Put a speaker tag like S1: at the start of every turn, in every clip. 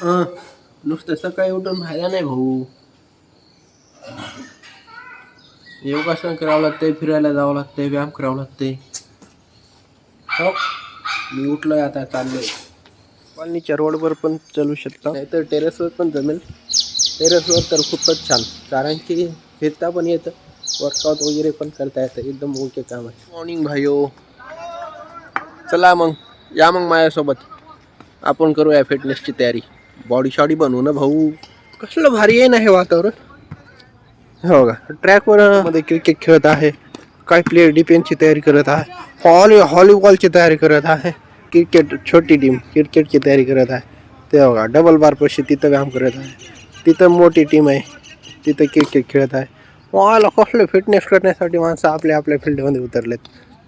S1: नुसतं सकाळी उठून फायदा नाही भाऊ. योगासन करावं लागतंय, फिरायला जावं लागतंय, व्यायाम करावं लागतंय. हो मी उठलोय आता, चाललोय. कॉलनीच्या रोडवर पण चालू शकता, नाहीतर टेरेसवर पण जमेल. टेरेसवर तर खूपच छान, कारण की फिरता पण येतं, वर्कआउट वगैरे पण करता येतं. एकदम ओके काम आहे. मॉर्निंग भाईओ, चला मग या मग माझ्यासोबत, आपण करूया फिटनेसची तयारी. बॉडी शॉडी बनवू ना भाऊ. कसलं भारी आहे ना हे वातावरण. हो का, ट्रॅकवर मध्ये क्रिकेट खेळत आहे, काही प्लेयर डिफेन्सची तयारी करत आहे, हॉलीबॉलची तयारी करत आहे, क्रिकेट छोटी टीम क्रिकेटची तयारी करत आहे. ते बघा डबल बार पाशी तिथं काम करत आहे, तिथं मोठी टीम आहे, तिथं क्रिकेट खेळत आहे. मला कसलं फिटनेस करण्यासाठी माणसं आपल्या आपल्या फील्डमध्ये उतरलेत.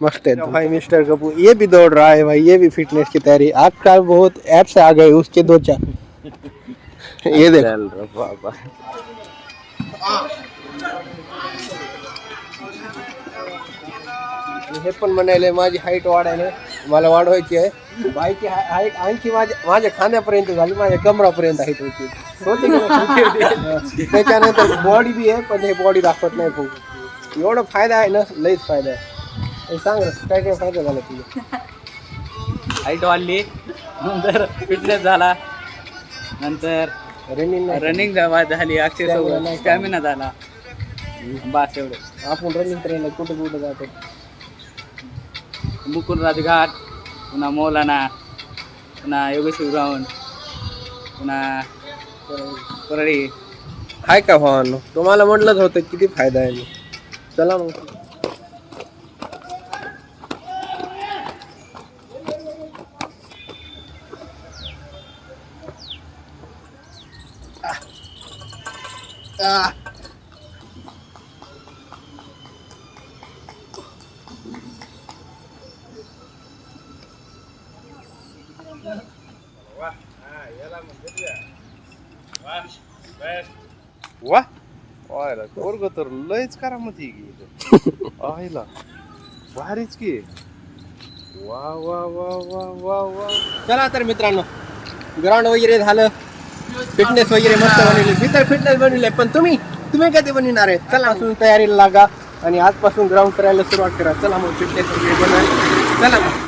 S1: मस्त है भाई. मिस्टर कपूर ये भी दौड़ रहा है भाई, ये भी फिटनेस की तैयारी. आपका बहुत ऐप्स आ गए उसके दो चार. ये देखो बाबा, हे पण म्हणाले माझी हाईट वाढायला, मला वाढवायची आहे. बाईची हाईट आणखी माझ्या खांद्यापर्यंत झाली, माझ्या कमरापर्यंत हाईट होती. त्याच्यानंतर बॉडी बी आहे, पण हे बॉडी दाखवत नाही भाऊ. एवढा फायदा आहे ना, लईच फायदा आहे. सांग काय काय फायदा झाला तुझा?
S2: हाईट वाढली, नंतर फिटनेस झाला, नंतर रनिंग झाली, अक्षय स्टॅमिना झाला. बस एवढं.
S1: आपण रनिंग करायला कुठं कुठं जातो?
S2: मुकुंदराज घाट, पुन्हा मौलाना, पुन्हा योगेश्वर ग्राउंड, पुन्हा परळी.
S1: हाय का भावांनो, तुम्हाला म्हटलंच होतं किती फायदा आहे. चला मग.
S3: वा वायला पोरग तर लयच करामती गेली. आईला भारीच की. वा वा वा वा वा वा.
S1: चला तर मित्रांनो, ग्राउंड वगैरे झालं, फिटनेस वगैरे मस्त बनवली. मी तर फिटनेस बनवले, पण तुम्ही कधी बनवणार आहे? चला तयारीला लागा आणि आजपासून ग्राउंड करायला सुरुवात करा. चला मग फिटनेस वगैरे बनवायला चला मग.